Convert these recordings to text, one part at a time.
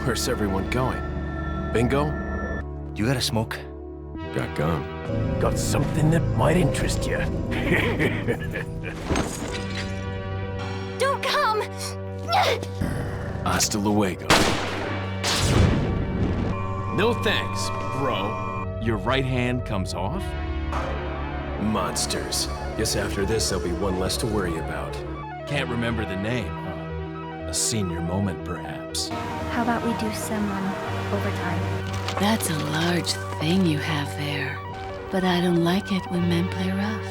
Where's everyone going? Bingo? You got a smoke? Got gum. Got something that might interest you. Don't come! Hasta luego. No thanks, bro. Your right hand comes off? Monsters. Guess after this, there'll be one less to worry about. Can't remember the name, huh? A senior moment, perhaps. How about we do some overtime? That's a large thing you have there. But I don't like it when men play rough.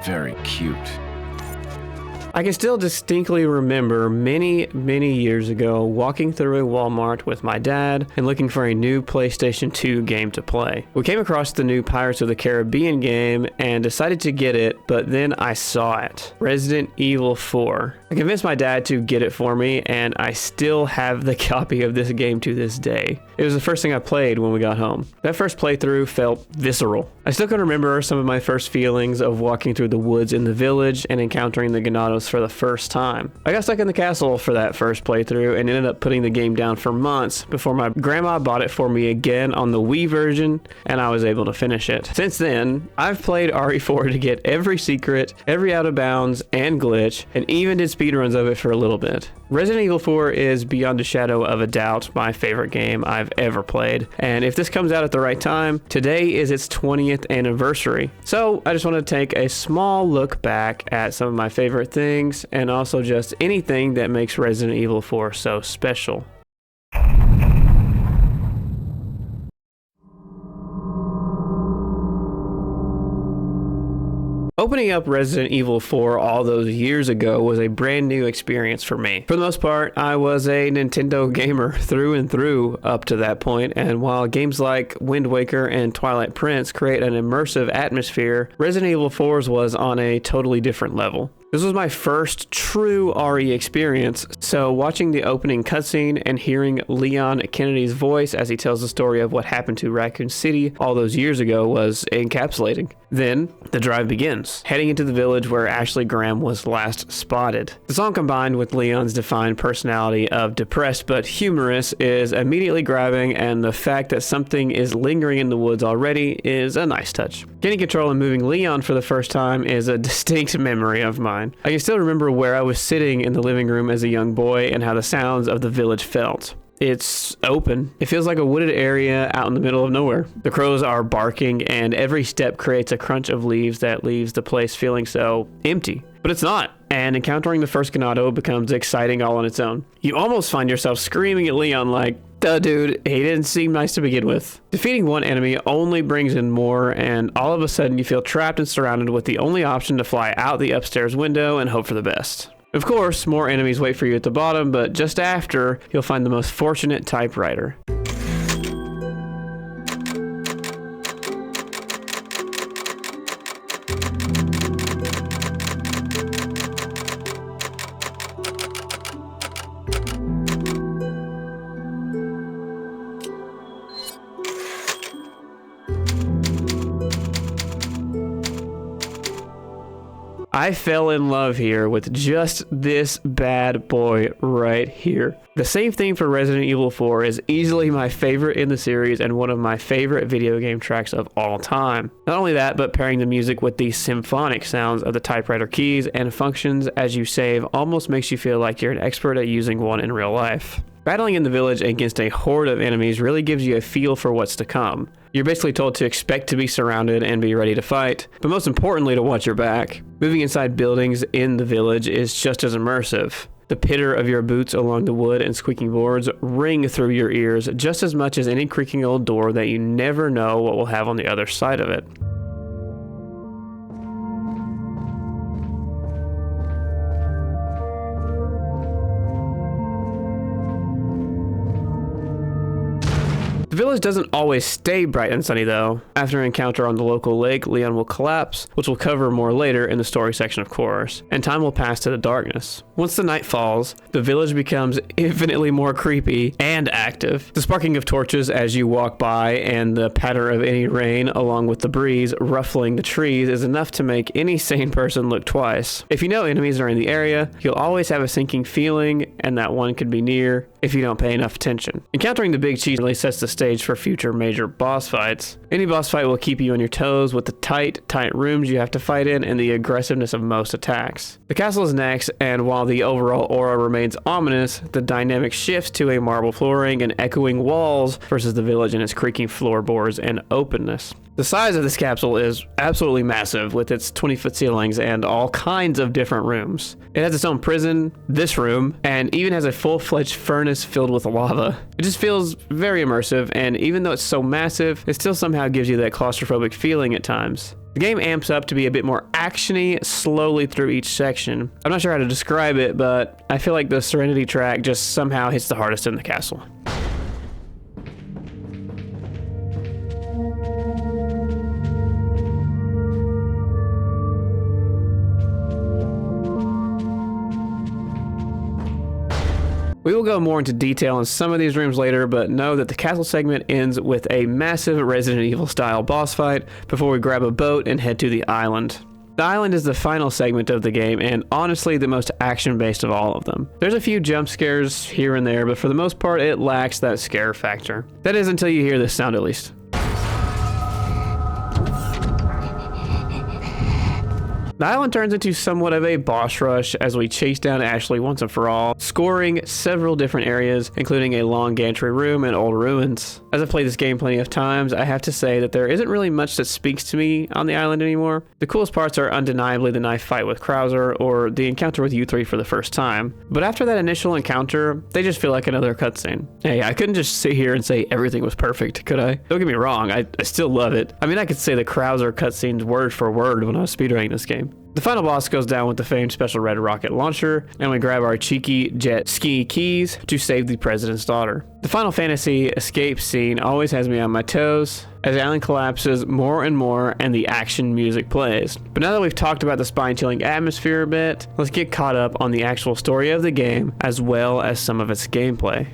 Very cute. I can still distinctly remember many years ago walking through a Walmart with my dad and looking for a new PlayStation 2 game to play. We came across the new Pirates of the Caribbean game and decided to get it, but then I saw it. Resident Evil 4. I convinced my dad to get it for me, and I still have the copy of this game to this day. It was the first thing I played when we got home. That first playthrough felt visceral. I still can remember some of my first feelings of walking through the woods in the village and encountering the Ganados for the first time. I got stuck in the castle for that first playthrough and ended up putting the game down for months before my grandma bought it for me again on the Wii version, and I was able to finish it. Since then, I've played RE4 to get every secret, every out of bounds and glitch, and even did speedruns of it for a little bit. Resident Evil 4 is beyond a shadow of a doubt my favorite game I've ever played, and if this comes out at the right time, today is its 20th anniversary. So I just want to take a small look back at some of my favorite things and also just anything that makes Resident Evil 4 so special. Opening up Resident Evil 4 all those years ago was a brand new experience for me. For the most part, I was a Nintendo gamer through and through up to that point, and while games like Wind Waker and Twilight Prince create an immersive atmosphere, Resident Evil 4's was on a totally different level. This was my first true RE experience, so watching the opening cutscene and hearing Leon Kennedy's voice as he tells the story of what happened to Raccoon City all those years ago was encapsulating. Then, the drive begins, heading into the village where Ashley Graham was last spotted. The song combined with Leon's defined personality of depressed but humorous is immediately grabbing, and the fact that something is lingering in the woods already is a nice touch. Getting control and moving Leon for the first time is a distinct memory of mine. I can still remember where I was sitting in the living room as a young boy and how the sounds of the village felt. It's open. It feels like a wooded area out in the middle of nowhere. The crows are barking, and every step creates a crunch of leaves that leaves the place feeling so empty. But it's not, and encountering the first Ganado becomes exciting all on its own. You almost find yourself screaming at Leon like, duh dude, he didn't seem nice to begin with. Defeating one enemy only brings in more, and all of a sudden you feel trapped and surrounded with the only option to fly out the upstairs window and hope for the best. Of course, more enemies wait for you at the bottom, but just after, you'll find the most fortunate typewriter. I fell in love here with just this bad boy right here. The same thing for Resident Evil 4 is easily my favorite in the series and one of my favorite video game tracks of all time. Not only that, but pairing the music with the symphonic sounds of the typewriter keys and functions as you save almost makes you feel like you're an expert at using one in real life. Battling in the village against a horde of enemies really gives you a feel for what's to come. You're basically told to expect to be surrounded and be ready to fight, but most importantly to watch your back. Moving inside buildings in the village is just as immersive. The pitter of your boots along the wood and squeaking boards ring through your ears just as much as any creaking old door that you never know what will have on the other side of it. The village doesn't always stay bright and sunny though. After an encounter on the local lake, Leon will collapse, which we'll cover more later in the story section of course, and time will pass to the darkness. Once the night falls, the village becomes infinitely more creepy and active. The sparking of torches as you walk by and the patter of any rain along with the breeze ruffling the trees is enough to make any sane person look twice. If you know enemies are in the area, you'll always have a sinking feeling and that one could be near if you don't pay enough attention. Encountering the big cheese really sets the stage for future major boss fights. Any boss fight will keep you on your toes with the tight rooms you have to fight in and the aggressiveness of most attacks. The castle is next, and while the overall aura remains ominous, the dynamic shifts to a marble flooring and echoing walls versus the village and its creaking floorboards and openness. The size of this capsule is absolutely massive with its 20-foot ceilings and all kinds of different rooms. It has its own prison, this room, and even has a full-fledged furnace filled with lava. It just feels very immersive, and even though it's so massive, it still somehow gives you that claustrophobic feeling at times. The game amps up to be a bit more actiony slowly through each section. I'm not sure how to describe it, but I feel like the Serenity track just somehow hits the hardest in the castle. We will go more into detail on some of these rooms later, but know that the castle segment ends with a massive Resident Evil style boss fight before we grab a boat and head to the island. The island is the final segment of the game and honestly the most action-based of all of them. There's a few jump scares here and there, but for the most part it lacks that scare factor. That is until you hear this sound at least. The island turns into somewhat of a boss rush as we chase down Ashley once and for all, scoring several different areas, including a long gantry room and old ruins. As I've played this game plenty of times, I have to say that there isn't really much that speaks to me on the island anymore. The coolest parts are undeniably the knife fight with Krauser or the encounter with you three for the first time. But after that initial encounter, they just feel like another cutscene. Hey, I couldn't just sit here and say everything was perfect, could I? Don't get me wrong, I still love it. I mean, I could say the Krauser cutscenes word for word when I was speedrunning this game. The final boss goes down with the famed special red rocket launcher, and we grab our cheeky jet ski keys to save the president's daughter. The Final Fantasy escape scene always has me on my toes as the island collapses more and more and the action music plays. But now that we've talked about the spine-chilling atmosphere a bit, let's get caught up on the actual story of the game as well as some of its gameplay.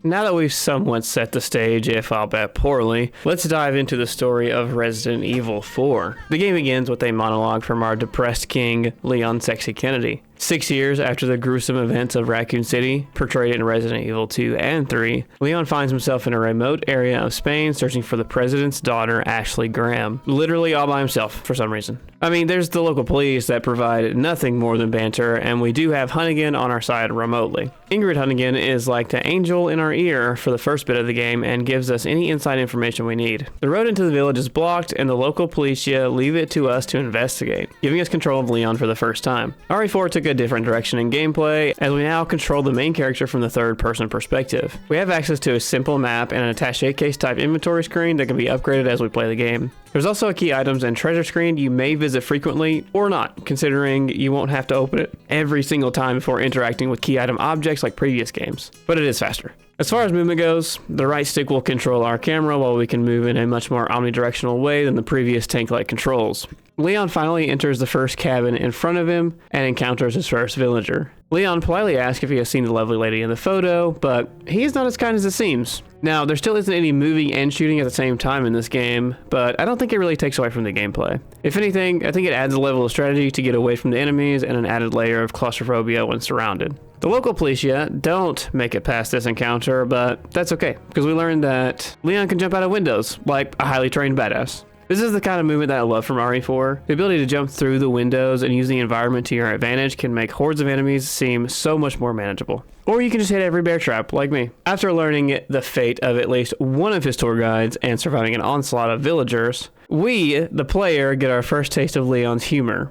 Now that we've somewhat set the stage, if albeit poorly, let's dive into the story of Resident Evil 4. The game begins with a monologue from our depressed king, Leon Sexy Kennedy. 6 years after the gruesome events of Raccoon City, portrayed in Resident Evil 2 and 3, Leon finds himself in a remote area of Spain searching for the president's daughter, Ashley Graham. Literally all by himself, for some reason. I mean, there's the local police that provide nothing more than banter, and we do have Hunnigan on our side remotely. Ingrid Hunnigan is like the angel in our ear for the first bit of the game and gives us any inside information we need. The road into the village is blocked, and the local policia leave it to us to investigate, giving us control of Leon for the first time. RE4 took a different direction in gameplay, as we now control the main character from the third-person perspective. We have access to a simple map and an attached case type inventory screen that can be upgraded as we play the game. There's also a key items and treasure screen you may visit frequently or not, considering you won't have to open it every single time before interacting with key item objects like previous games, but it is faster. As far as movement goes, the right stick will control our camera while we can move in a much more omnidirectional way than the previous tank-like controls. Leon finally enters the first cabin in front of him and encounters his first villager. Leon politely asks if he has seen the lovely lady in the photo, but he's not as kind as it seems. Now, there still isn't any moving and shooting at the same time in this game, but I don't think it really takes away from the gameplay. If anything, I think it adds a level of strategy to get away from the enemies and an added layer of claustrophobia when surrounded. The local policia don't make it past this encounter, but that's okay, because we learned that Leon can jump out of windows like a highly trained badass. This is the kind of movement that I love from RE4. The ability to jump through the windows and use the environment to your advantage can make hordes of enemies seem so much more manageable. Or you can just hit every bear trap, like me. After learning the fate of at least one of his tour guides and surviving an onslaught of villagers, we, the player, get our first taste of Leon's humor.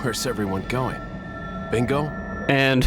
Where's everyone going? Bingo? And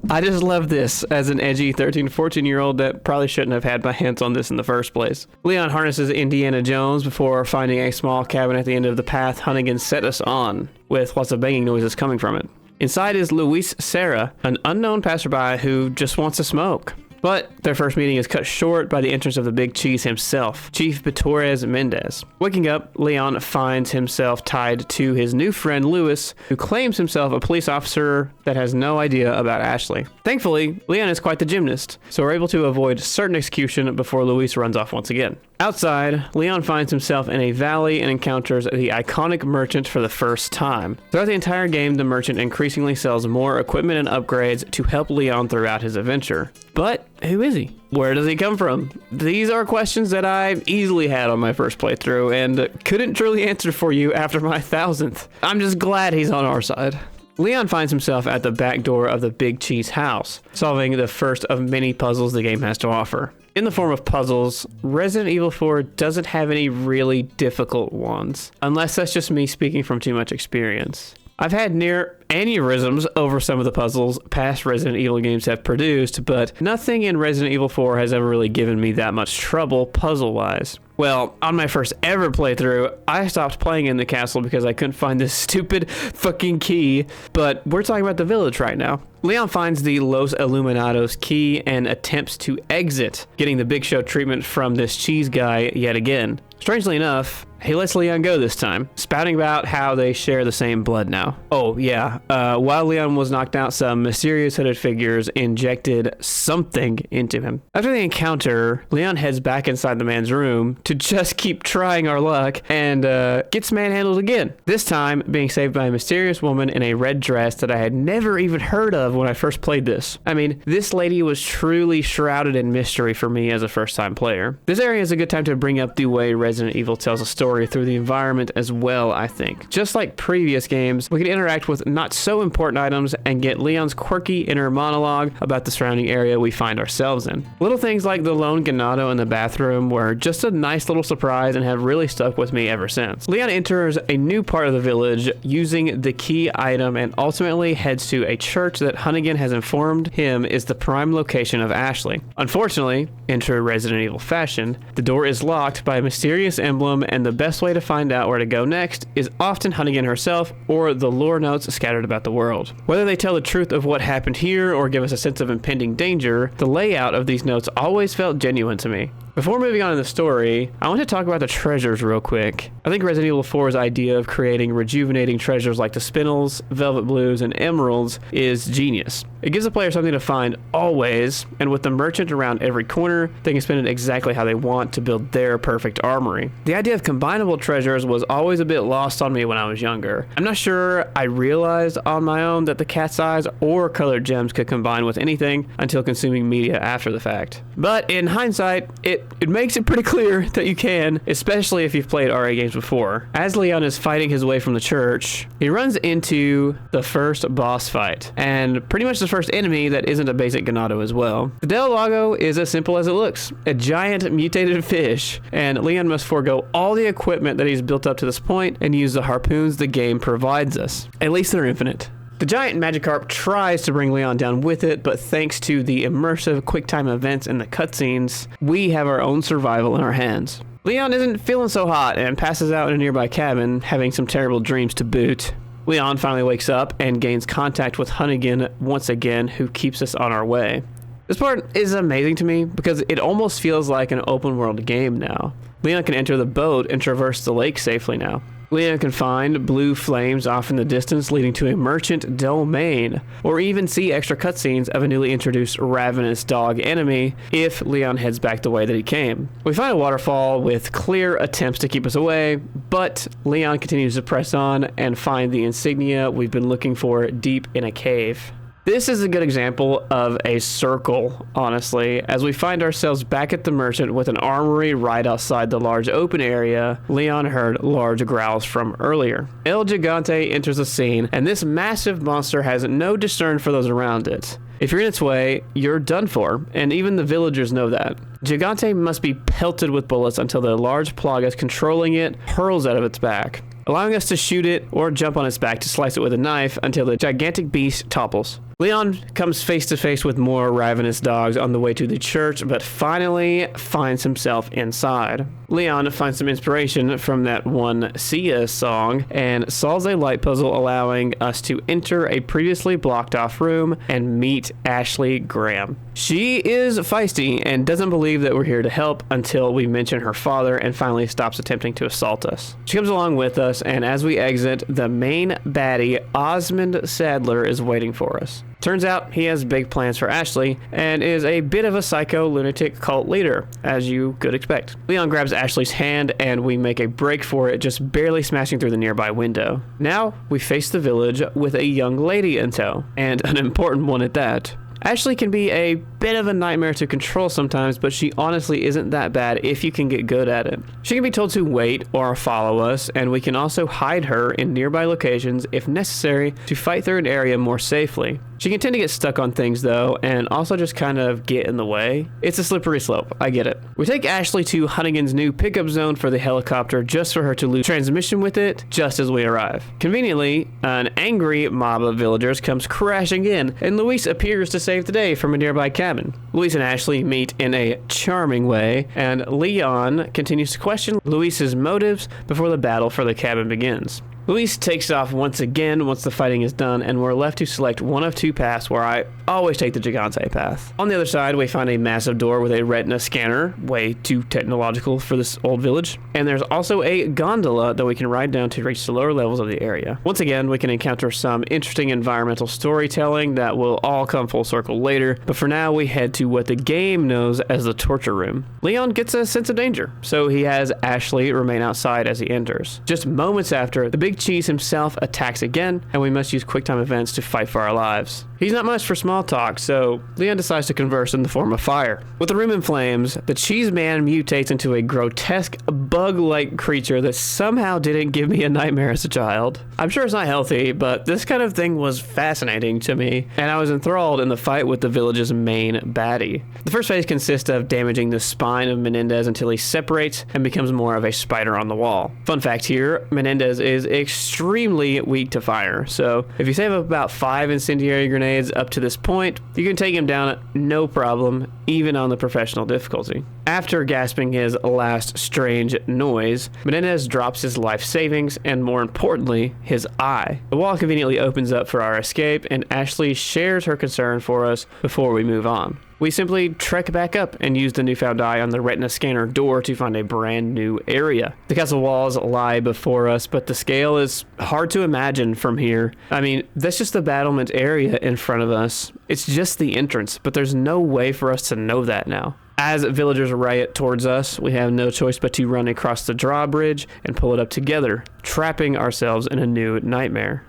I just love this as an edgy 13, 14-year-old that probably shouldn't have had my hands on this in the first place. Leon harnesses Indiana Jones before finding a small cabin at the end of the path Hunnigan set us on, with lots of banging noises coming from it. Inside is Luis Serra, an unknown passerby who just wants to smoke. But their first meeting is cut short by the entrance of the Big Cheese himself, Chief Torres Mendez. Waking up, Leon finds himself tied to his new friend Luis, who claims himself a police officer that has no idea about Ashley. Thankfully, Leon is quite the gymnast, so we're able to avoid certain execution before Luis runs off once again. Outside, Leon finds himself in a valley and encounters the iconic merchant for the first time. Throughout the entire game, the merchant increasingly sells more equipment and upgrades to help Leon throughout his adventure. But who is he? Where does he come from? These are questions that I've easily had on my first playthrough and couldn't truly answer for you after my 1000th. I'm just glad he's on our side. Leon finds himself at the back door of the Big Cheese house, solving the first of many puzzles the game has to offer. In the form of puzzles, Resident Evil 4 doesn't have any really difficult ones, unless that's just me speaking from too much experience. I've had near aneurysms over some of the puzzles past Resident Evil games have produced, but nothing in Resident Evil 4 has ever really given me that much trouble puzzle-wise. Well, on my first ever playthrough, I stopped playing in the castle because I couldn't find this stupid fucking key, but we're talking about the village right now. Leon finds the Los Illuminados key and attempts to exit, getting the Big Show treatment from this cheese guy yet again. Strangely enough, he lets Leon go this time, spouting about how they share the same blood now. Oh yeah, while Leon was knocked out, some mysterious hooded figures injected something into him. After the encounter, Leon heads back inside the man's room to just keep trying our luck and gets manhandled again. This time being saved by a mysterious woman in a red dress that I had never even heard of when I first played this. I mean, this lady was truly shrouded in mystery for me as a first-time player. This area is a good time to bring up the way Resident Evil tells a story through the environment as well, I think. Just like previous games, we can interact with not so important items and get Leon's quirky inner monologue about the surrounding area we find ourselves in. Little things like the lone ganado in the bathroom were just a nice little surprise and have really stuck with me ever since. Leon enters a new part of the village using the key item and ultimately heads to a church that Hunnigan has informed him is the prime location of Ashley. Unfortunately, in true Resident Evil fashion, the door is locked by a mysterious emblem, and the best way to find out where to go next is often Hunnigan herself or the lore notes scattered about the world. Whether they tell the truth of what happened here or give us a sense of impending danger, the layout of these notes always felt genuine to me. Before moving on in the story, I want to talk about the treasures real quick. I think Resident Evil 4's idea of creating rejuvenating treasures like the spinels, velvet blues, and emeralds is genius. It gives the player something to find always, and with the merchant around every corner, they can spend it exactly how they want to build their perfect armory. The idea of combinable treasures was always a bit lost on me when I was younger. I'm not sure I realized on my own that the cat's eyes or colored gems could combine with anything until consuming media after the fact. But in hindsight, it makes it pretty clear that you can, especially if you've played RA games before. As Leon is fighting his way from the church, he runs into the first boss fight, and pretty much the first enemy that isn't a basic ganado as well. The Del Lago is as simple as it looks, a giant mutated fish, and Leon must forego all the equipment that he's built up to this point and use the harpoons the game provides us. At least they're infinite. The giant Magikarp tries to bring Leon down with it, but thanks to the immersive quick-time events in the cutscenes, we have our own survival in our hands. Leon isn't feeling so hot and passes out in a nearby cabin, having some terrible dreams to boot. Leon finally wakes up and gains contact with Hunnigan once again, who keeps us on our way. This part is amazing to me because it almost feels like an open world game now. Leon can enter the boat and traverse the lake safely now. Leon can find blue flames off in the distance leading to a merchant domain, or even see extra cutscenes of a newly introduced ravenous dog enemy if Leon heads back the way that he came. We find a waterfall with clear attempts to keep us away, but Leon continues to press on and find the insignia we've been looking for deep in a cave. This is a good example of a circle, honestly, as we find ourselves back at the merchant with an armory right outside the large open area Leon heard large growls from earlier. El Gigante enters the scene, and this massive monster has no discern for those around it. If you're in its way, you're done for, and even the villagers know that. Gigante must be pelted with bullets until the large Plagas controlling it hurls out of its back, allowing us to shoot it or jump on its back to slice it with a knife until the gigantic beast topples. Leon comes face to face with more ravenous dogs on the way to the church, but finally finds himself inside. Leon finds some inspiration from that one Sia song and solves a light puzzle, allowing us to enter a previously blocked off room and meet Ashley Graham. She is feisty and doesn't believe that we're here to help until we mention her father and finally stops attempting to assault us. She comes along with us, and as we exit, the main baddie, Osmond Sadler, is waiting for us. Turns out he has big plans for Ashley and is a bit of a psycho lunatic cult leader, as you could expect. Leon grabs Ashley's hand and we make a break for it, just barely smashing through the nearby window. Now we face the village with a young lady in tow, and an important one at that. Ashley can be a bit of a nightmare to control sometimes, but she honestly isn't that bad if you can get good at it. She can be told to wait or follow us, and we can also hide her in nearby locations if necessary to fight through an area more safely. She can tend to get stuck on things though, and also just kind of get in the way. It's a slippery slope, I get it. We take Ashley to Hunnigan's new pickup zone for the helicopter just for her to lose transmission with it just as we arrive. Conveniently, an angry mob of villagers comes crashing in, and Luis appears to save the day from a nearby cabin. Luis and Ashley meet in a charming way, and Leon continues to question Luis's motives before the battle for the cabin begins. Luis takes off once again once the fighting is done, and we're left to select one of two paths, where I always take the Gigante path. On the other side, we find a massive door with a retina scanner, way too technological for this old village, and there's also a gondola that we can ride down to reach the lower levels of the area. Once again, we can encounter some interesting environmental storytelling that will all come full circle later, but for now we head to what the game knows as the torture room. Leon gets a sense of danger, so he has Ashley remain outside as he enters. Just moments after, the Big Cheese himself attacks again, and we must use QuickTime events to fight for our lives. He's not much for small talk, so Leon decides to converse in the form of fire. With the room in flames, the Cheese Man mutates into a grotesque, bug-like creature that somehow didn't give me a nightmare as a child. I'm sure it's not healthy, but this kind of thing was fascinating to me, and I was enthralled in the fight with the village's main baddie. The first phase consists of damaging the spine of Menendez until he separates and becomes more of a spider on the wall. Fun fact here, Menendez is extremely weak to fire, so if you save about 5 incendiary grenades up to this point, you can take him down no problem, even on the professional difficulty. After gasping his last strange noise, Menendez drops his life savings and, more importantly, his eye. The wall conveniently opens up for our escape, and Ashley shares her concern for us before we move on. We simply trek back up and use the newfound eye on the retina scanner door to find a brand new area. The castle walls lie before us, but the scale is hard to imagine from here. I mean, that's just the battlement area in front of us. It's just the entrance, but there's no way for us to know that now. As villagers riot towards us, we have no choice but to run across the drawbridge and pull it up together, trapping ourselves in a new nightmare.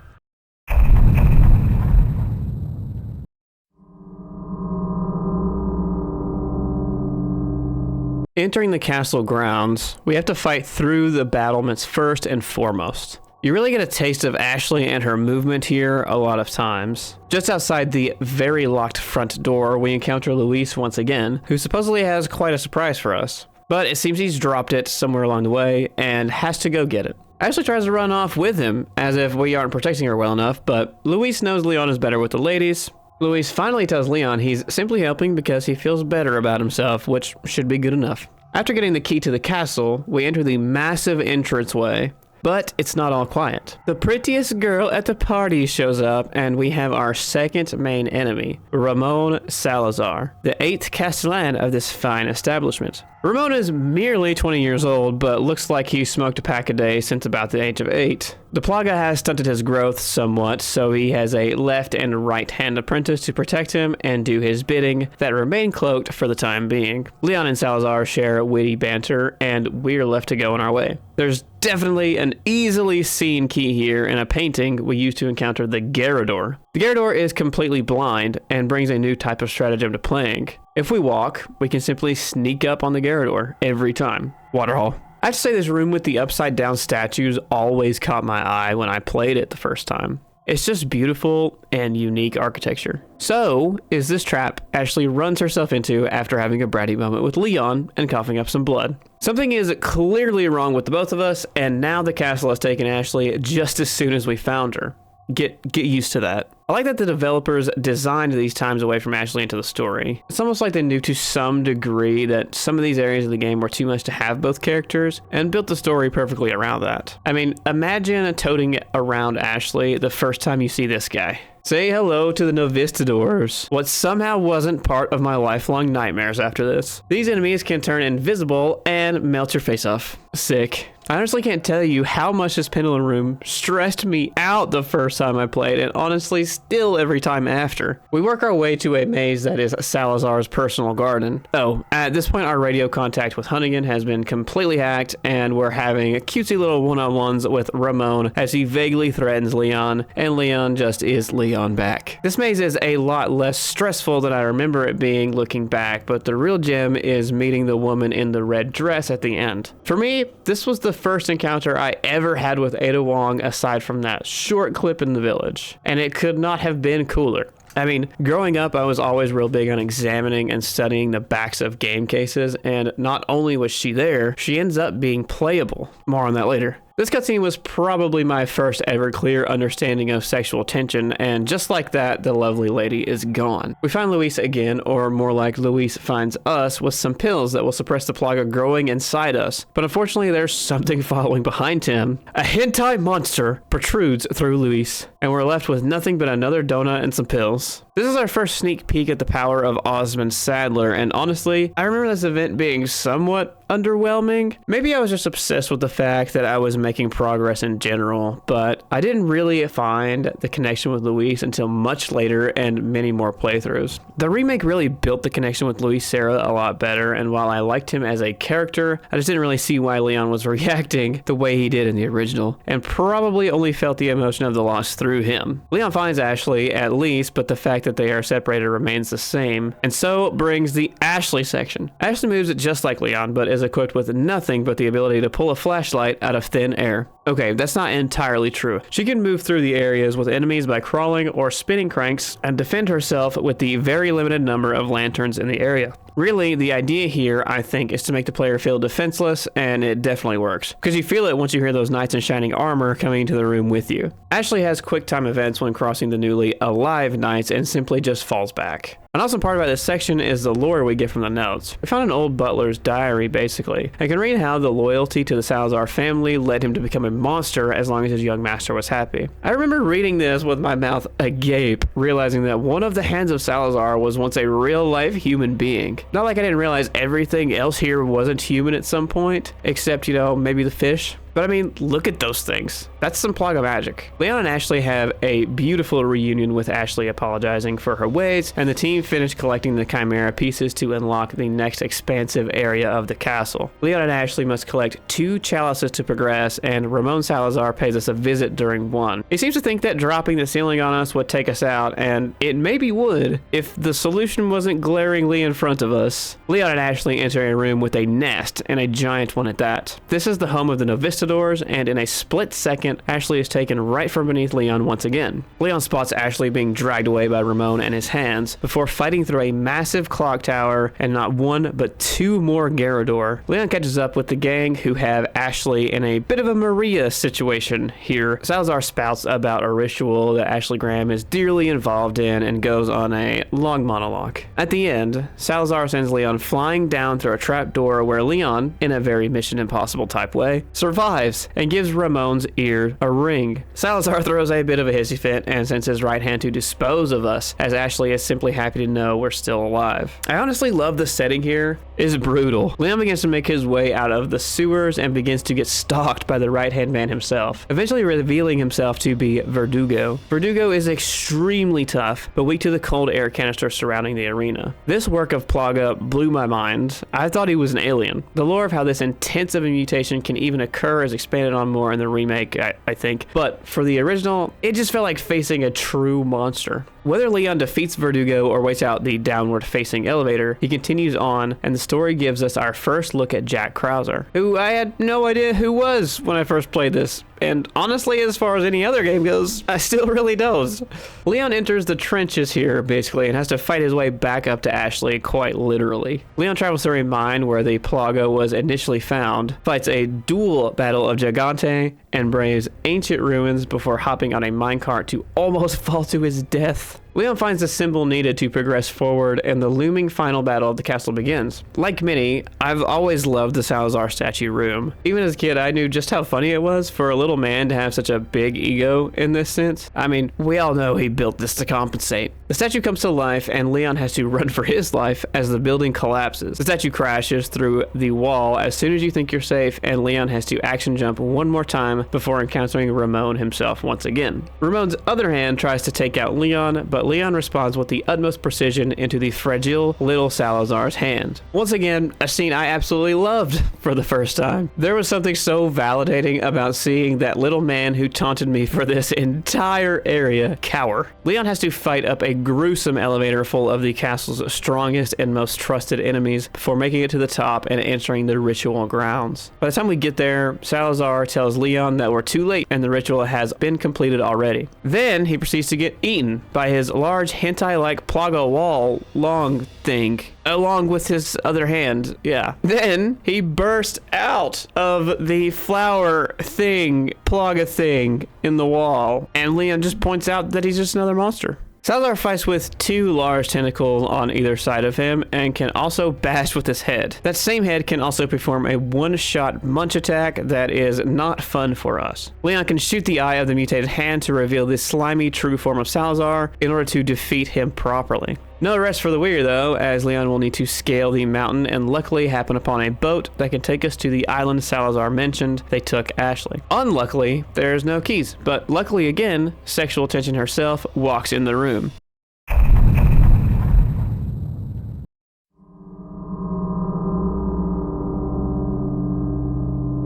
Entering the castle grounds, we have to fight through the battlements first and foremost. You really get a taste of Ashley and her movement here a lot of times. Just outside the very locked front door, we encounter Luis once again, who supposedly has quite a surprise for us. But it seems he's dropped it somewhere along the way and has to go get it. Ashley tries to run off with him, as if we aren't protecting her well enough, but Luis knows Leon is better with the ladies. Luis finally tells Leon he's simply helping because he feels better about himself, which should be good enough. After getting the key to the castle, we enter the massive entranceway, but it's not all quiet. The prettiest girl at the party shows up, and we have our second main enemy, Ramon Salazar, the 8th Castellan of this fine establishment. Ramon is merely 20 years old, but looks like he smoked a pack a day since about the age of 8. The Plaga has stunted his growth somewhat, so he has a left and right hand apprentice to protect him and do his bidding that remain cloaked for the time being. Leon and Salazar share witty banter, and we're left to go on our way. There's definitely an easily seen key here in a painting we used to encounter the Garrador. The Garrador is completely blind and brings a new type of stratagem to playing. If we walk, we can simply sneak up on the Garrador every time. Waterhall. I have to say this room with the upside down statues always caught my eye when I played it the first time. It's just beautiful and unique architecture. So is this trap Ashley runs herself into after having a bratty moment with Leon and coughing up some blood. Something is clearly wrong with the both of us, and now the castle has taken Ashley just as soon as we found her. Get used to that. I like that the developers designed these times away from Ashley into the story. It's almost like they knew to some degree that some of these areas of the game were too much to have both characters and built the story perfectly around that. I mean, imagine toting around Ashley the first time you see this guy. Say hello to the Novistadors, what somehow wasn't part of my lifelong nightmares after this. These enemies can turn invisible and melt your face off. Sick. I honestly can't tell you how much this pendulum room stressed me out the first time I played, and honestly still every time after. We work our way to a maze that is Salazar's personal garden. Oh, at this point our radio contact with Hunnigan has been completely hacked, and we're having cutesy little one-on-ones with Ramon as he vaguely threatens Leon, and Leon just is Leon back. This maze is a lot less stressful than I remember it being looking back, but the real gem is meeting the woman in the red dress at the end. For me, this was the first encounter I ever had with Ada Wong aside from that short clip in the village, and it could not have been cooler. I mean, growing up, I was always real big on examining and studying the backs of game cases, and not only was she there, she ends up being playable. More on that later. This cutscene was probably my first ever clear understanding of sexual tension, and just like that, the lovely lady is gone. We find Luis again, or more like Luis finds us, with some pills that will suppress the plaga growing inside us. But unfortunately, there's something following behind him. A hentai monster protrudes through Luis, and we're left with nothing but another donut and some pills. This is our first sneak peek at the power of Osmond Sadler, and honestly, I remember this event being somewhat underwhelming. Maybe I was just obsessed with the fact that I was making progress in general, but I didn't really find the connection with Luis until much later and many more playthroughs. The remake really built the connection with Luis Serra a lot better, and while I liked him as a character, I just didn't really see why Leon was reacting the way he did in the original, and probably only felt the emotion of the loss through him. Leon finds Ashley, at least, but the fact that they are separated remains the same, and so brings the Ashley section. Ashley moves just like Leon, but is equipped with nothing but the ability to pull a flashlight out of thin air. Okay, that's not entirely true. She can move through the areas with enemies by crawling or spinning cranks and defend herself with the very limited number of lanterns in the area. Really, the idea here, I think, is to make the player feel defenseless, and it definitely works. Because you feel it once you hear those knights in shining armor coming into the room with you. Ashley has quick time events when crossing the newly alive knights and simply just falls back. An awesome part about this section is the lore we get from the notes. We found an old butler's diary, basically. I can read how the loyalty to the Salazar family led him to become a monster as long as his young master was happy. I remember reading this with my mouth agape, realizing that one of the hands of Salazar was once a real-life human being. Not like I didn't realize everything else here wasn't human at some point, except, you know, maybe the fish. But I mean, look at those things. That's some Plaga magic. Leon and Ashley have a beautiful reunion with Ashley apologizing for her ways, and the team finished collecting the Chimera pieces to unlock the next expansive area of the castle. Leon and Ashley must collect 2 chalices to progress, and Ramon Salazar pays us a visit during one. He seems to think that dropping the ceiling on us would take us out, and it maybe would if the solution wasn't glaringly in front of us. Leon and Ashley enter a room with a nest, and a giant one at that. This is the home of the Novistadors, and in a split second, Ashley is taken right from beneath Leon once again. Leon spots Ashley being dragged away by Ramon and his hands before fighting through a massive clock tower and not 1 but 2 more Garrador. Leon catches up with the gang who have Ashley in a bit of a Maria situation here. Salazar spouts about a ritual that Ashley Graham is dearly involved in and goes on a long monologue. At the end, Salazar sends Leon flying down through a trapdoor where Leon, in a very Mission Impossible type way, survives and gives Ramon's ear a ring. Salazar throws a bit of a hissy fit and sends his right hand to dispose of us, as Ashley is simply happy to know we're still alive. I honestly love the setting here. It's brutal. Leon begins to make his way out of the sewers and begins to get stalked by the right-hand man himself, eventually revealing himself to be Verdugo. Verdugo is extremely tough, but weak to the cold air canister surrounding the arena. This work of Plaga blew my mind. I thought he was an alien. The lore of how this intense of a mutation can even occur is expanded on more in the remake, I think, but for the original, it just felt like facing a true monster. Whether Leon defeats Verdugo or waits out the downward-facing elevator, he continues on, and the story gives us our first look at Jack Krauser, who I had no idea who was when I first played this. And honestly, as far as any other game goes, I still really don't. Leon enters the trenches here, basically, and has to fight his way back up to Ashley, quite literally. Leon travels through a mine where the Plaga was initially found, fights a dual battle of Gigante, and braves ancient ruins before hopping on a minecart to almost fall to his death. Leon finds the symbol needed to progress forward, and the looming final battle of the castle begins. Like many, I've always loved the Salazar statue room. Even as a kid, I knew just how funny it was for a little man to have such a big ego in this sense. I mean, we all know he built this to compensate. The statue comes to life, and Leon has to run for his life as the building collapses. The statue crashes through the wall as soon as you think you're safe, and Leon has to action jump one more time before encountering Ramon himself once again. Ramon's other hand tries to take out Leon, but Leon responds with the utmost precision into the fragile little Salazar's hand. Once again, a scene I absolutely loved for the first time. There was something so validating about seeing that little man who taunted me for this entire area cower. Leon has to fight up a gruesome elevator full of the castle's strongest and most trusted enemies before making it to the top and entering the ritual grounds. By the time we get there, Salazar tells Leon that we're too late and the ritual has been completed already. Then he proceeds to get eaten by his large hentai-like Plaga wall long thing, along with his other hand. Yeah. Then he burst out of the flower thing, Plaga thing in the wall, and Leon just points out that he's just another monster. Salazar fights with two large tentacles on either side of him and can also bash with his head. That same head can also perform a one-shot munch attack that is not fun for us. Leon can shoot the eye of the mutated hand to reveal the slimy true form of Salazar in order to defeat him properly. No rest for the weary though, as Leon will need to scale the mountain and luckily happen upon a boat that can take us to the island Salazar mentioned they took Ashley. Unluckily, there's no keys, but luckily again, Sexual Tension herself walks in the room.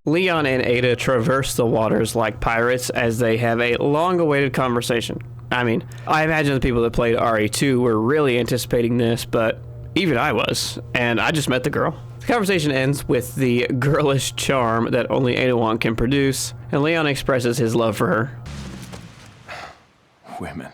Leon and Ada traverse the waters like pirates as they have a long-awaited conversation. I mean, I imagine the people that played RE2 were really anticipating this, but even I was, and I just met the girl. The conversation ends with the girlish charm that only Ada can produce, and Leon expresses his love for her. Women.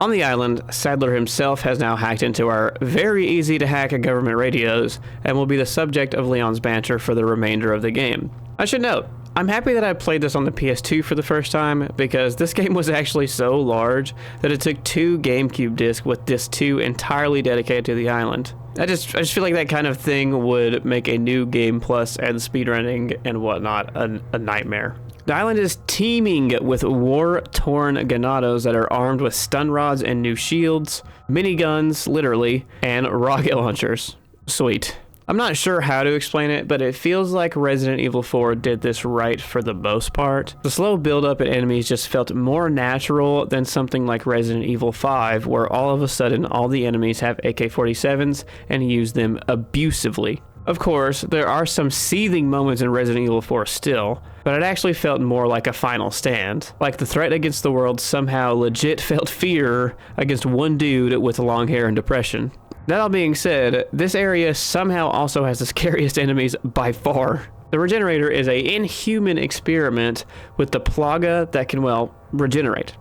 On the island, Sadler himself has now hacked into our very easy to hack government radios and will be the subject of Leon's banter for the remainder of the game. I should note, I'm happy that I played this on the PS2 for the first time because this game was actually so large that it took 2 GameCube discs with disc 2 entirely dedicated to the island. I just feel like that kind of thing would make a new game plus and speedrunning and whatnot a nightmare. The island is teeming with war-torn ganados that are armed with stun rods and new shields, miniguns, literally, and rocket launchers. Sweet. I'm not sure how to explain it, but it feels like Resident Evil 4 did this right for the most part. The slow build-up in enemies just felt more natural than something like Resident Evil 5, where all of a sudden all the enemies have AK-47s and use them abusively. Of course, there are some seething moments in Resident Evil 4 still, but it actually felt more like a final stand. Like the threat against the world somehow legit felt fear against one dude with long hair and depression. That all being said, this area somehow also has the scariest enemies by far. The Regenerator is an inhuman experiment with the Plaga that can, well, regenerate.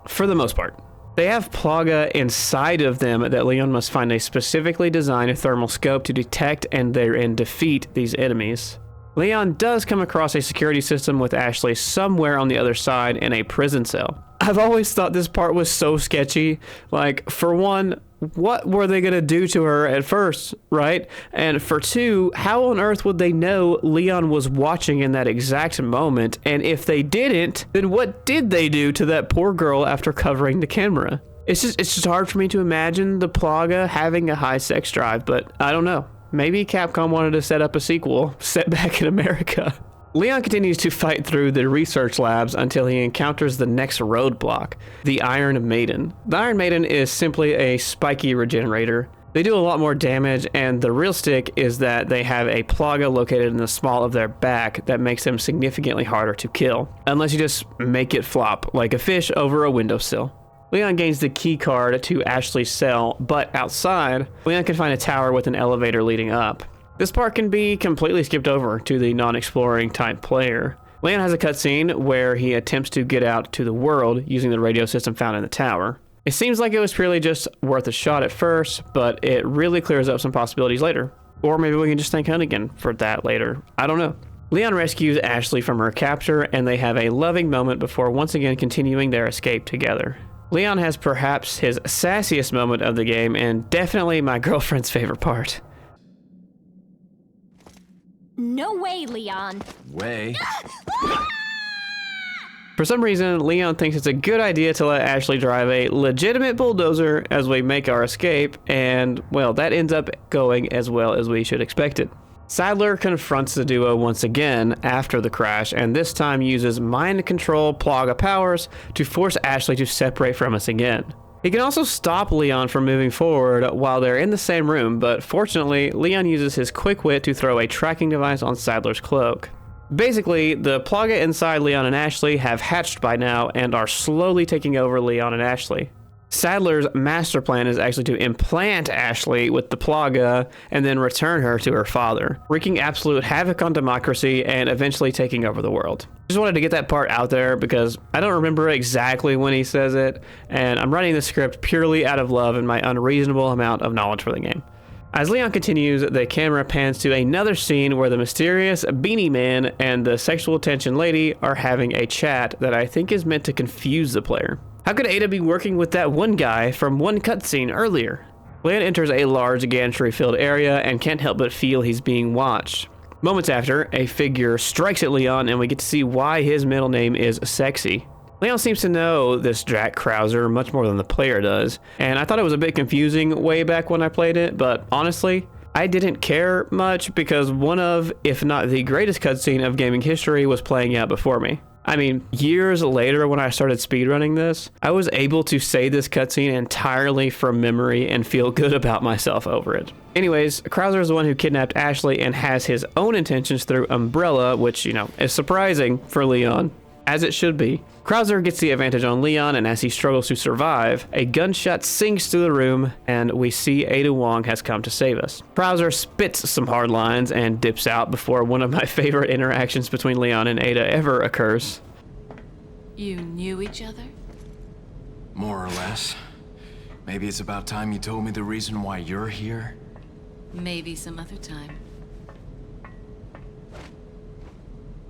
For the most part. They have Plaga inside of them that Leon must find a specifically designed thermal scope to detect and therein defeat these enemies. Leon does come across a security system with Ashley somewhere on the other side in a prison cell. I've always thought this part was so sketchy. Like, for one, what were they going to do to her at first, right? And for two, how on earth would they know Leon was watching in that exact moment? And if they didn't, then what did they do to that poor girl after covering the camera? It's just hard for me to imagine the Plaga having a high sex drive, but I don't know. Maybe Capcom wanted to set up a sequel set back in America. Leon continues to fight through the research labs until he encounters the next roadblock, the Iron Maiden. The Iron Maiden is simply a spiky regenerator. They do a lot more damage, and the real stick is that they have a Plaga located in the small of their back that makes them significantly harder to kill, unless you just make it flop like a fish over a windowsill. Leon gains the key card to Ashley's cell, but outside, Leon can find a tower with an elevator leading up. This part can be completely skipped over to the non-exploring type player. Leon has a cutscene where he attempts to get out to the world using the radio system found in the tower. It seems like it was purely just worth a shot at first, but it really clears up some possibilities later. Or maybe we can just thank Hunnigan for that later. I don't know. Leon rescues Ashley from her capture, and they have a loving moment before once again continuing their escape together. Leon has perhaps his sassiest moment of the game, and definitely my girlfriend's favorite part. No way, Leon. Way. For some reason, Leon thinks it's a good idea to let Ashley drive a legitimate bulldozer as we make our escape, and, well, that ends up going as well as we should expect it. Sadler confronts the duo once again after the crash, and this time uses mind control Plaga powers to force Ashley to separate from us again. He can also stop Leon from moving forward while they're in the same room, but fortunately, Leon uses his quick wit to throw a tracking device on Sadler's cloak. Basically, the Plaga inside Leon and Ashley have hatched by now and are slowly taking over Leon and Ashley. Sadler's master plan is actually to implant Ashley with the Plaga and then return her to her father, wreaking absolute havoc on democracy and eventually taking over the world. Just wanted to get that part out there because I don't remember exactly when he says it, and I'm writing the script purely out of love and my unreasonable amount of knowledge for the game. As Leon continues, the camera pans to another scene where the mysterious Beanie Man and the sexual tension lady are having a chat that I think is meant to confuse the player. How could Ada be working with that one guy from one cutscene earlier? Leon enters a large gantry-filled area and can't help but feel he's being watched. Moments after, a figure strikes at Leon and we get to see why his middle name is Sexy. Leon seems to know this Jack Krauser much more than the player does, and I thought it was a bit confusing way back when I played it, but honestly, I didn't care much because one of, if not the greatest cutscene of gaming history was playing out before me. I mean, years later when I started speedrunning this, I was able to say this cutscene entirely from memory and feel good about myself over it. Anyways, Krauser is the one who kidnapped Ashley and has his own intentions through Umbrella, which, is surprising for Leon, as it should be. Krauser gets the advantage on Leon, and as he struggles to survive, a gunshot sings through the room, and we see Ada Wong has come to save us. Krauser spits some hard lines and dips out before one of my favorite interactions between Leon and Ada ever occurs. You knew each other? More or less. Maybe it's about time you told me the reason why you're here. Maybe some other time.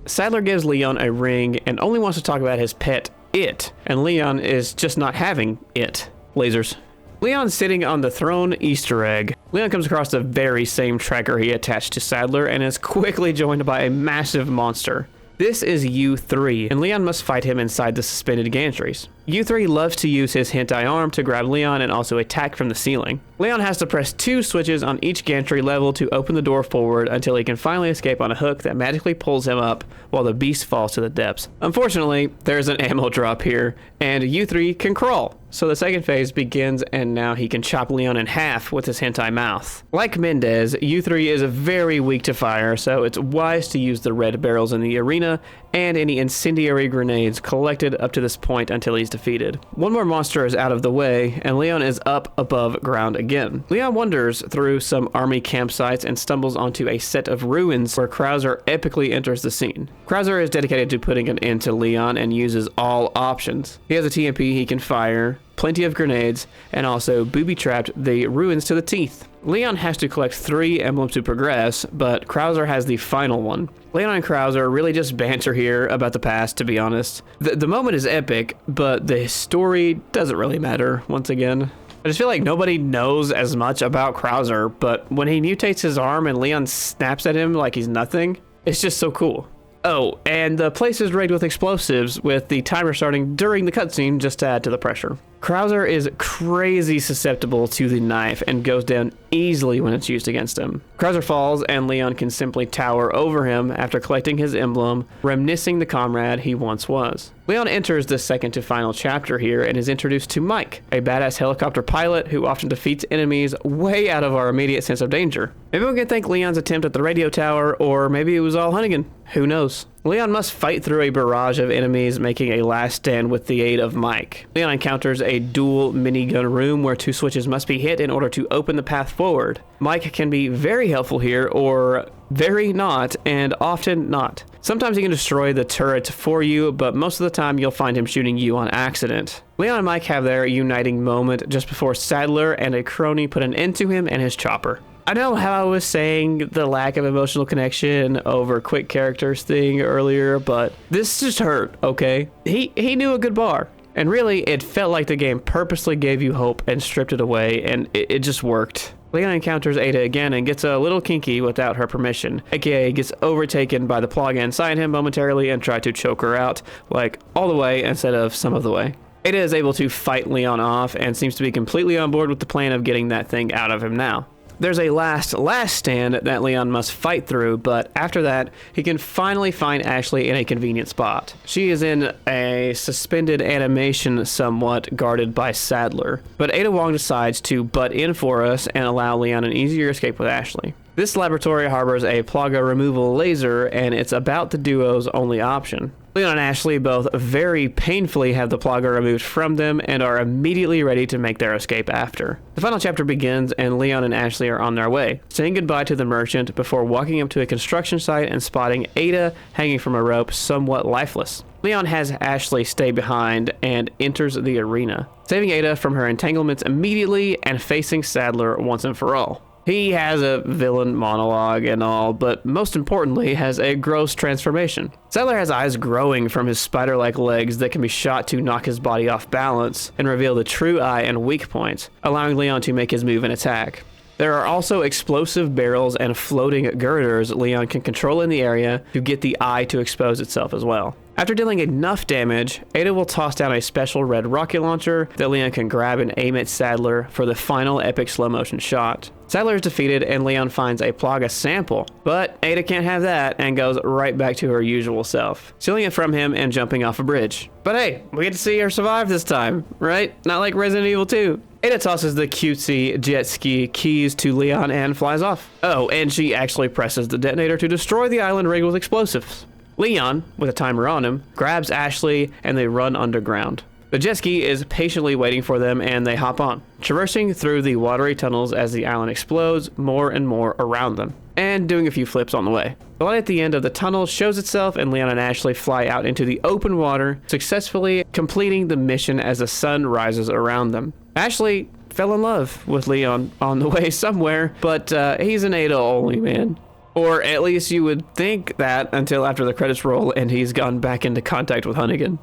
Sadler gives Leon a ring and only wants to talk about his pet, It, and Leon is just not having it. Lasers. Leon's sitting on the throne Easter egg. Leon comes across the very same tracker he attached to Sadler and is quickly joined by a massive monster. This is U3, and Leon must fight him inside the suspended gantries. U3 loves to use his hentai arm to grab Leon and also attack from the ceiling. Leon has to press 2 switches on each gantry level to open the door forward until he can finally escape on a hook that magically pulls him up while the beast falls to the depths. Unfortunately, there's an ammo drop here, and U3 can crawl. So the second phase begins, and now he can chop Leon in half with his hentai mouth. Like Mendez, U3 is very weak to fire, so it's wise to use the red barrels in the arena and any incendiary grenades collected up to this point until he's defeated. One more monster is out of the way, and Leon is up above ground again. Leon wanders through some army campsites and stumbles onto a set of ruins where Krauser epically enters the scene. Krauser is dedicated to putting an end to Leon and uses all options. He has a TMP he can fire, plenty of grenades, and also booby-trapped the ruins to the teeth. Leon has to collect 3 emblems to progress, but Krauser has the final one. Leon and Krauser really just banter here about the past, to be honest. The moment is epic, but the story doesn't really matter, once again. I just feel like nobody knows as much about Krauser, but when he mutates his arm and Leon snaps at him like he's nothing, it's just so cool. Oh, and the place is rigged with explosives, with the timer starting during the cutscene just to add to the pressure. Krauser is crazy susceptible to the knife and goes down easily when it's used against him. Krauser falls and Leon can simply tower over him after collecting his emblem, reminiscing the comrade he once was. Leon enters the second to final chapter here and is introduced to Mike, a badass helicopter pilot who often defeats enemies way out of our immediate sense of danger. Maybe we can thank Leon's attempt at the radio tower, or maybe it was all Hunnigan. Who knows? Leon must fight through a barrage of enemies, making a last stand with the aid of Mike. Leon encounters a dual minigun room where 2 switches must be hit in order to open the path forward. Mike can be very helpful here, or very not, and often not. Sometimes he can destroy the turret for you, but most of the time you'll find him shooting you on accident. Leon and Mike have their uniting moment just before Sadler and a crony put an end to him and his chopper. I know how I was saying the lack of emotional connection over quick characters thing earlier, but this just hurt, okay? He knew a good bar. And really, it felt like the game purposely gave you hope and stripped it away, and it just worked. Leon encounters Ada again and gets a little kinky without her permission, aka gets overtaken by the Plaga inside him momentarily and try to choke her out, like all the way instead of some of the way. Ada is able to fight Leon off and seems to be completely on board with the plan of getting that thing out of him now. There's a last stand that Leon must fight through, but after that, he can finally find Ashley in a convenient spot. She is in a suspended animation somewhat guarded by Sadler, but Ada Wong decides to butt in for us and allow Leon an easier escape with Ashley. This laboratory harbors a Plaga removal laser, and it's about the duo's only option. Leon and Ashley both very painfully have the Plaga removed from them and are immediately ready to make their escape after. The final chapter begins and Leon and Ashley are on their way, saying goodbye to the merchant before walking up to a construction site and spotting Ada hanging from a rope, somewhat lifeless. Leon has Ashley stay behind and enters the arena, saving Ada from her entanglements immediately and facing Sadler once and for all. He has a villain monologue and all, but most importantly has a gross transformation. Sadler has eyes growing from his spider-like legs that can be shot to knock his body off balance and reveal the true eye and weak points, allowing Leon to make his move and attack. There are also explosive barrels and floating girders Leon can control in the area to get the eye to expose itself as well. After dealing enough damage, Ada will toss down a special red rocket launcher that Leon can grab and aim at Sadler for the final epic slow motion shot. Sadler is defeated and Leon finds a Plaga sample, but Ada can't have that and goes right back to her usual self, stealing it from him and jumping off a bridge. But hey, we get to see her survive this time, right? Not like Resident Evil 2. Ada tosses the cutesy jet ski keys to Leon and flies off. Oh, and she actually presses the detonator to destroy the island rigged with explosives. Leon, with a timer on him, grabs Ashley and they run underground. The jet ski is patiently waiting for them and they hop on, traversing through the watery tunnels as the island explodes more and more around them, and doing a few flips on the way. The light at the end of the tunnel shows itself and Leon and Ashley fly out into the open water, successfully completing the mission as the sun rises around them. Ashley fell in love with Leon on the way somewhere, but he's an Ada only man. Or at least you would think that until after the credits roll and he's gone back into contact with Hunnigan.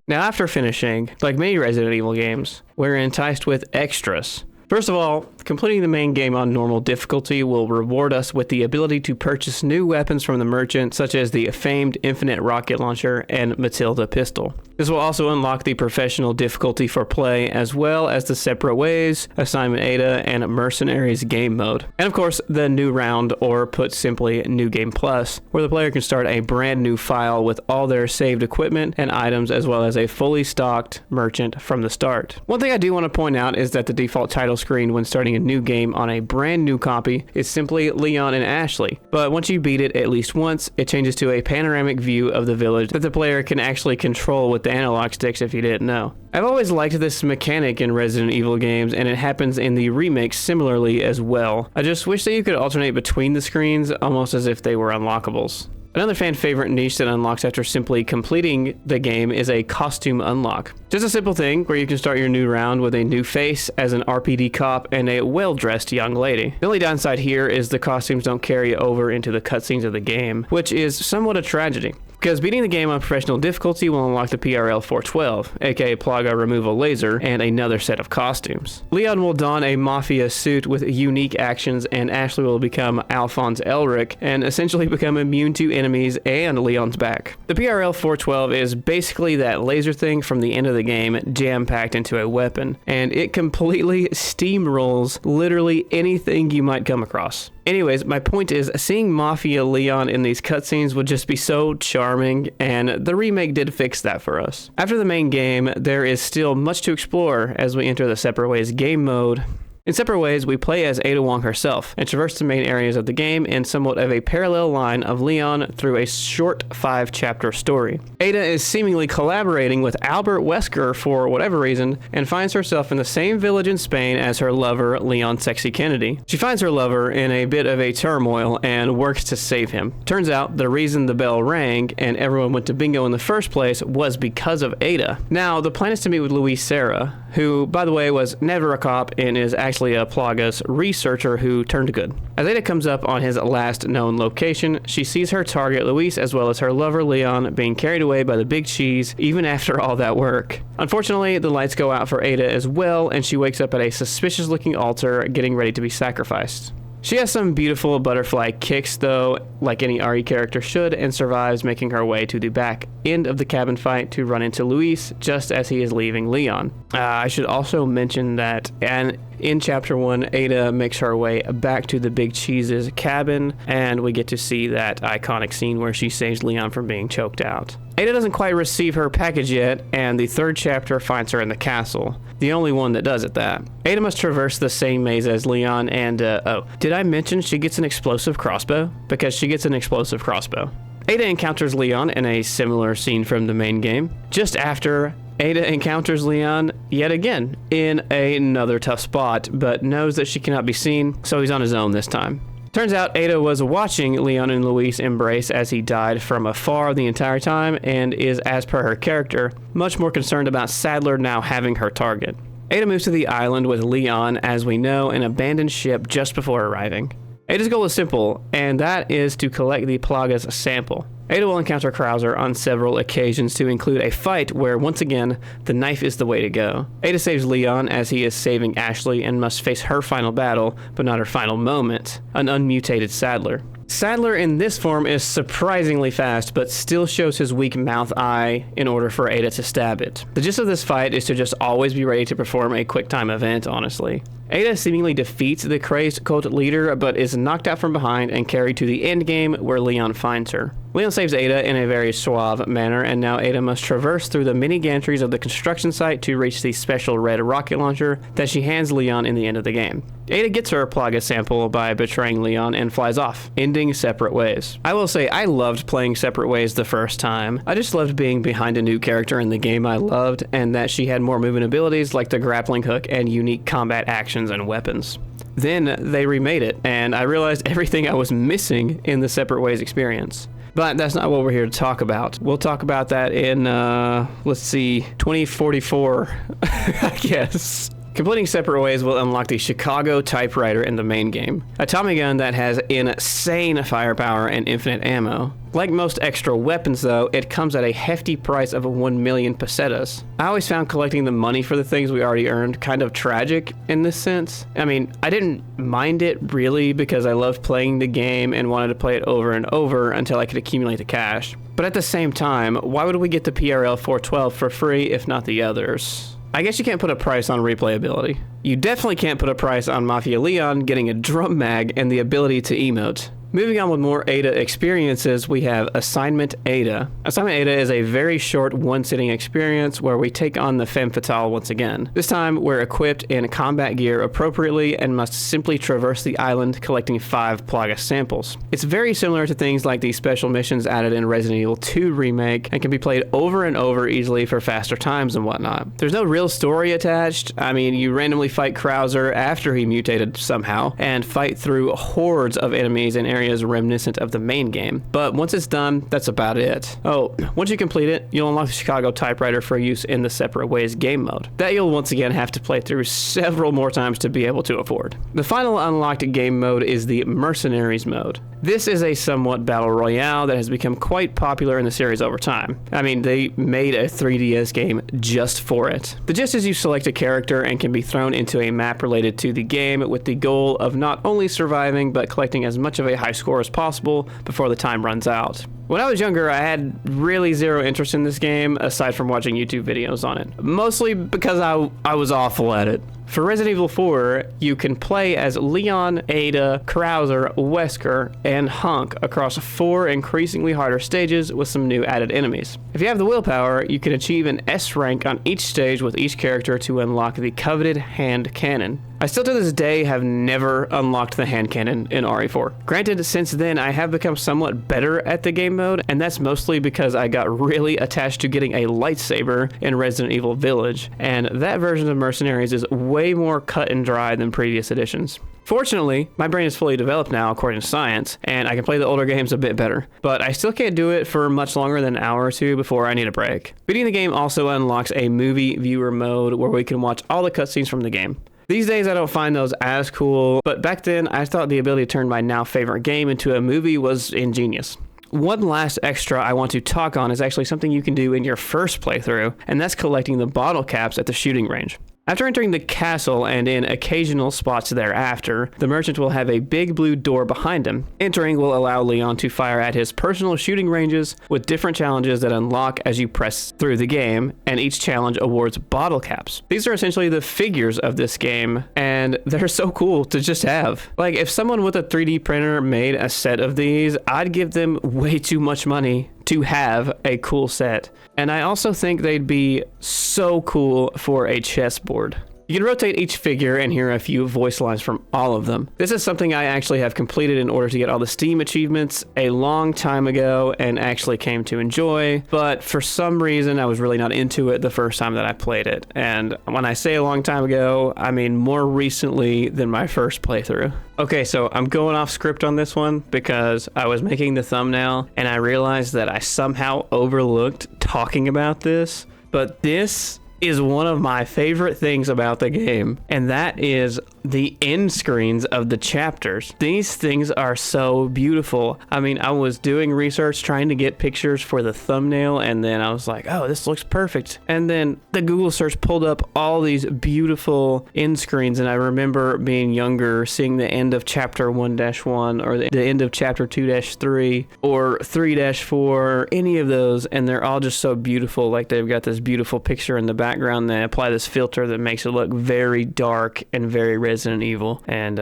Now after finishing, like many Resident Evil games, we're enticed with extras. First of all, completing the main game on normal difficulty will reward us with the ability to purchase new weapons from the merchant, such as the famed Infinite Rocket Launcher and Matilda pistol. This will also unlock the professional difficulty for play, as well as the Separate Ways, Assignment Ada, and Mercenaries game mode. And of course, the New Round, or put simply, New Game Plus, where the player can start a brand new file with all their saved equipment and items, as well as a fully stocked merchant from the start. One thing I do want to point out is that the default title screen when starting a new game on a brand new copy is simply Leon and Ashley, but once you beat it at least once, it changes to a panoramic view of the village that the player can actually control with the analog sticks if you didn't know. I've always liked this mechanic in Resident Evil games, and it happens in the remakes similarly as well. I just wish that you could alternate between the screens almost as if they were unlockables. Another fan favorite niche that unlocks after simply completing the game is a costume unlock. Just a simple thing where you can start your new round with a new face as an RPD cop and a well-dressed young lady. The only downside here is the costumes don't carry over into the cutscenes of the game, which is somewhat a tragedy. Because beating the game on professional difficulty will unlock the PRL 412, aka Plaga Removal Laser, and another set of costumes. Leon will don a Mafia suit with unique actions, and Ashley will become Alphonse Elric, and essentially become immune to enemies and Leon's back. The PRL 412 is basically that laser thing from the end of the game jam-packed into a weapon, and it completely steamrolls literally anything you might come across. Anyways, my point is, seeing Mafia Leon in these cutscenes would just be so charming, and the remake did fix that for us. After the main game, there is still much to explore as we enter the Separate Ways game mode. In Separate Ways, we play as Ada Wong herself and traverse the main areas of the game in somewhat of a parallel line of Leon through a short 5-chapter story. Ada is seemingly collaborating with Albert Wesker for whatever reason and finds herself in the same village in Spain as her lover, Leon Sexy Kennedy. She finds her lover in a bit of a turmoil and works to save him. Turns out the reason the bell rang and everyone went to bingo in the first place was because of Ada. Now, the plan is to meet with Luis Serra, who, by the way, was never a cop and is actually a Plagas researcher who turned good. As Ada comes up on his last known location, she sees her target Luis as well as her lover Leon being carried away by the big cheese even after all that work. Unfortunately, the lights go out for Ada as well, and she wakes up at a suspicious looking altar getting ready to be sacrificed. She has some beautiful butterfly kicks though, like any RE character should, and survives, making her way to the back end of the cabin fight to run into Luis just as he is leaving Leon. I should also mention that in Chapter 1, Ada makes her way back to the Big Cheese's cabin, and we get to see that iconic scene where she saves Leon from being choked out. Ada doesn't quite receive her package yet, and the 3rd chapter finds her in the castle. The only one that does at that. Ada must traverse the same maze as Leon, and did I mention she gets an explosive crossbow? Because she gets an explosive crossbow. Ada encounters Leon in a similar scene from the main game. Just after, Ada encounters Leon yet again in another tough spot, but knows that she cannot be seen, so he's on his own this time. Turns out Ada was watching Leon and Luis embrace as he died from afar the entire time and is, as per her character, much more concerned about Sadler now having her target. Ada moves to the island with Leon, as we know, an abandoned ship just before arriving. Ada's goal is simple, and that is to collect the Plagas sample. Ada will encounter Krauser on several occasions to include a fight where, once again, the knife is the way to go. Ada saves Leon as he is saving Ashley and must face her final battle, but not her final moment, an unmutated Sadler. Sadler in this form is surprisingly fast, but still shows his weak mouth eye in order for Ada to stab it. The gist of this fight is to just always be ready to perform a quick time event, honestly. Ada seemingly defeats the crazed cult leader, but is knocked out from behind and carried to the endgame where Leon finds her. Leon saves Ada in a very suave manner, and now Ada must traverse through the many gantries of the construction site to reach the special red rocket launcher that she hands Leon in the end of the game. Ada gets her Plaga sample by betraying Leon and flies off, ending Separate Ways. I will say I loved playing Separate Ways the first time. I just loved being behind a new character in the game I loved, and that she had more movement abilities like the grappling hook and unique combat actions and weapons. Then they remade it, and I realized everything I was missing in the Separate Ways experience. But that's not what we're here to talk about. We'll talk about that in, 2044, I guess. Completing Separate Ways will unlock the Chicago typewriter in the main game, a Tommy gun that has insane firepower and infinite ammo. Like most extra weapons though, it comes at a hefty price of 1 million pesetas. I always found collecting the money for the things we already earned kind of tragic in this sense. I mean, I didn't mind it really because I loved playing the game and wanted to play it over and over until I could accumulate the cash. But at the same time, why would we get the PRL 412 for free if not the others? I guess you can't put a price on replayability. You definitely can't put a price on Mafia Leon getting a drum mag and the ability to emote. Moving on with more Ada experiences, we have Assignment Ada. Assignment Ada is a very short one-sitting experience where we take on the Femme Fatale once again. This time, we're equipped in combat gear appropriately and must simply traverse the island collecting 5 Plaga samples. It's very similar to things like the special missions added in Resident Evil 2 Remake and can be played over and over easily for faster times and whatnot. There's no real story attached. I mean, you randomly fight Krauser after he mutated somehow and fight through hordes of enemies in areas reminiscent of the main game. But once it's done, that's about it. Oh, once you complete it, you'll unlock the Chicago typewriter for use in the Separate Ways game mode. That you'll once again have to play through several more times to be able to afford. The final unlocked game mode is the Mercenaries mode. This is a somewhat battle royale that has become quite popular in the series over time. I mean, they made a 3DS game just for it. The gist is you select a character and can be thrown into a map related to the game with the goal of not only surviving, but collecting as much of a high score as possible before the time runs out. When I was younger, I had really zero interest in this game aside from watching YouTube videos on it, mostly because I was awful at it. For Resident Evil 4, you can play as Leon, Ada, Krauser, Wesker, and Hunk across 4 increasingly harder stages with some new added enemies. If you have the willpower, you can achieve an S rank on each stage with each character to unlock the coveted hand cannon. I still to this day have never unlocked the hand cannon in RE4. Granted, since then I have become somewhat better at the game mode, and that's mostly because I got really attached to getting a lightsaber in Resident Evil Village, and that version of Mercenaries is way more cut and dry than previous editions. Fortunately, my brain is fully developed now according to science, and I can play the older games a bit better, but I still can't do it for much longer than an hour or two before I need a break. Beating the game also unlocks a movie viewer mode where we can watch all the cutscenes from the game. These days I don't find those as cool, but back then I thought the ability to turn my now favorite game into a movie was ingenious. One last extra I want to talk on is actually something you can do in your first playthrough, and that's collecting the bottle caps at the shooting range. After entering the castle and in occasional spots thereafter, the merchant will have a big blue door behind him. Entering will allow Leon to fire at his personal shooting ranges with different challenges that unlock as you press through the game, and each challenge awards bottle caps. These are essentially the figures of this game, and they're so cool to just have. Like, if someone with a 3D printer made a set of these, I'd give them way too much money to have a cool set. And I also think they'd be so cool for a chessboard. You can rotate each figure and hear a few voice lines from all of them. This is something I actually have completed in order to get all the Steam achievements a long time ago and actually came to enjoy, but for some reason I was really not into it the first time that I played it. And when I say a long time ago, I mean more recently than my first playthrough. Okay, so I'm going off script on this one because I was making the thumbnail and I realized that I somehow overlooked talking about this, but this is one of my favorite things about the game, and that is the end screens of the chapters. These things are so beautiful. I mean, I was doing research trying to get pictures for the thumbnail, and then I was like, oh, this looks perfect. And then the Google search pulled up all these beautiful end screens, and I remember being younger, seeing the end of chapter 1-1 or the end of chapter 2-3 or 3-4, any of those, and they're all just so beautiful. Like, they've got this beautiful picture in the background. They apply this filter that makes it look very dark and very Resident Evil, and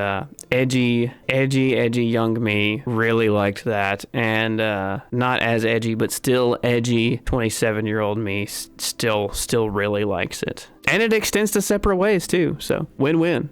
edgy young me really liked that, and not as edgy but still edgy 27-year-old me still really likes it, and it extends to separate ways too, so win-win.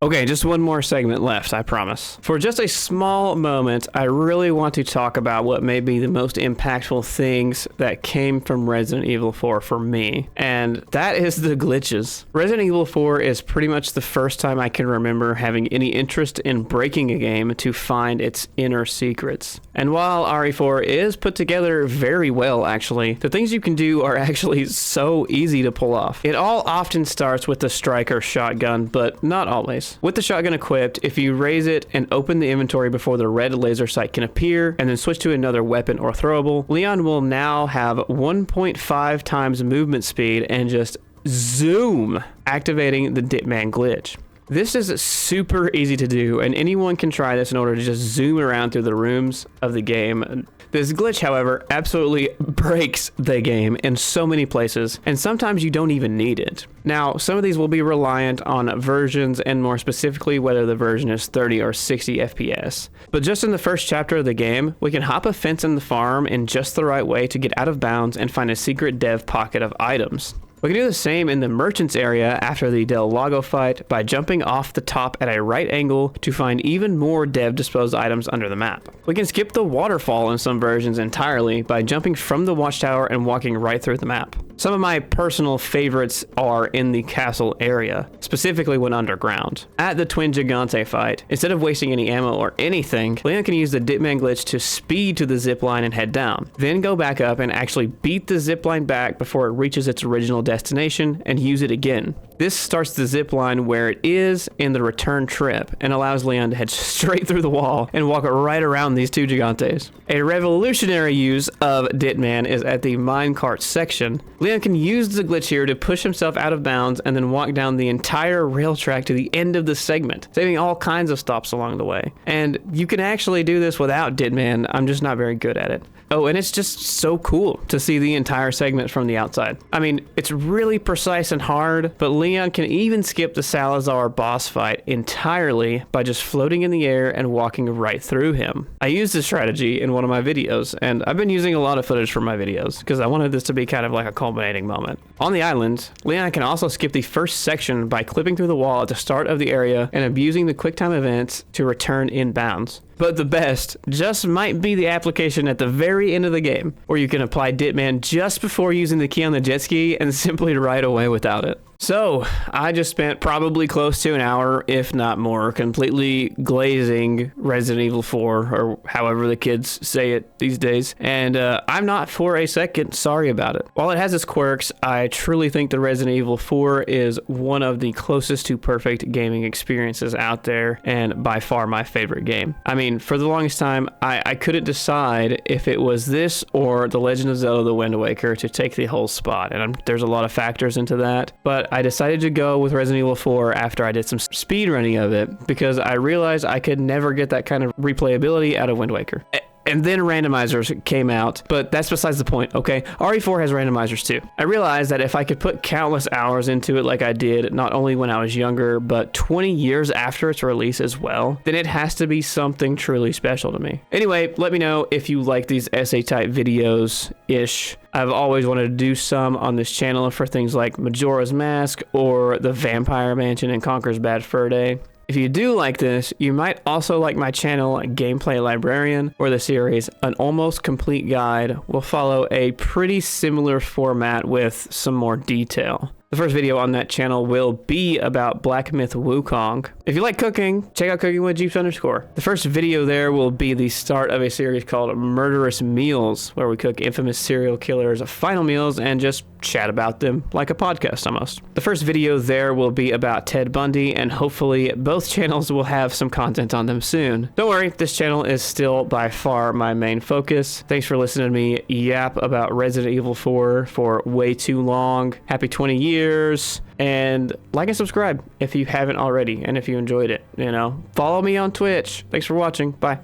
Okay, just one more segment left, I promise. For just a small moment, I really want to talk about what may be the most impactful things that came from Resident Evil 4 for me, and that is the glitches. Resident Evil 4 is pretty much the first time I can remember having any interest in breaking a game to find its inner secrets. And while RE4 is put together very well, actually, the things you can do are actually so easy to pull off. It all often starts with the striker shotgun, but not always. With the shotgun equipped, if you raise it and open the inventory before the red laser sight can appear, and then switch to another weapon or throwable, Leon will now have 1.5 times movement speed and just zoom, activating the Ditman glitch. This is super easy to do, and anyone can try this in order to just zoom around through the rooms of the game. This glitch, however, absolutely breaks the game in so many places, and sometimes you don't even need it. Now, some of these will be reliant on versions, and more specifically whether the version is 30 or 60 FPS. But just in the first chapter of the game, we can hop a fence in the farm in just the right way to get out of bounds and find a secret dev pocket of items. We can do the same in the merchants area after the Del Lago fight by jumping off the top at a right angle to find even more dev disposed items under the map. We can skip the waterfall in some versions entirely by jumping from the watchtower and walking right through the map. Some of my personal favorites are in the castle area, specifically when underground. At the Twin Gigante fight, instead of wasting any ammo or anything, Leon can use the Ditman glitch to speed to the zipline and head down, then go back up and actually beat the zipline back before it reaches its original destination and use it again. This starts the zip line where it is in the return trip and allows Leon to head straight through the wall and walk right around these two gigantes. A revolutionary use of Ditman is at the minecart section. Leon can use the glitch here to push himself out of bounds and then walk down the entire rail track to the end of the segment, saving all kinds of stops along the way. And you can actually do this without Ditman. I'm just not very good at it. Oh, and it's just so cool to see the entire segment from the outside. I mean, it's really precise and hard, but Leon can even skip the Salazar boss fight entirely by just floating in the air and walking right through him. I used this strategy in one of my videos, and I've been using a lot of footage from my videos because I wanted this to be kind of like a culminating moment. On the island, Leon can also skip the first section by clipping through the wall at the start of the area and abusing the QuickTime events to return inbounds. But the best just might be the application at the very end of the game, where you can apply Ditman just before using the key on the jet ski and simply ride away without it. So, I just spent probably close to an hour, if not more, completely glazing Resident Evil 4, or however the kids say it these days, and I'm not for a second sorry about it. While it has its quirks, I truly think that Resident Evil 4 is one of the closest to perfect gaming experiences out there, and by far my favorite game. I mean, for the longest time, I couldn't decide if it was this or The Legend of Zelda The Wind Waker to take the whole spot, and there's a lot of factors into that, but I decided to go with Resident Evil 4 after I did some speed running of it because I realized I could never get that kind of replayability out of Wind Waker. And then randomizers came out, but that's besides the point, okay? RE4 has randomizers too. I realized that if I could put countless hours into it like I did, not only when I was younger, but 20 years after its release as well, then it has to be something truly special to me. Anyway, let me know if you like these essay-type videos-ish. I've always wanted to do some on this channel for things like Majora's Mask or the Vampire Mansion and Conker's Bad Fur Day. If you do like this, you might also like my channel Gameplay Librarian, where the series An Almost Complete Guide will follow a pretty similar format with some more detail. The first video on that channel will be about Black Myth Wukong. If you like cooking, check out Cooking with Jeeps _. The first video there will be the start of a series called Murderous Meals, where we cook infamous serial killers' final meals and just chat about them like a podcast almost. The first video there will be about Ted Bundy, and hopefully both channels will have some content on them soon. Don't worry, this channel is still by far my main focus. Thanks for listening to me yap about Resident Evil 4 for way too long. Happy 20 years, and like and subscribe if you haven't already, and if you enjoyed it, you know. Follow me on Twitch. Thanks for watching. Bye.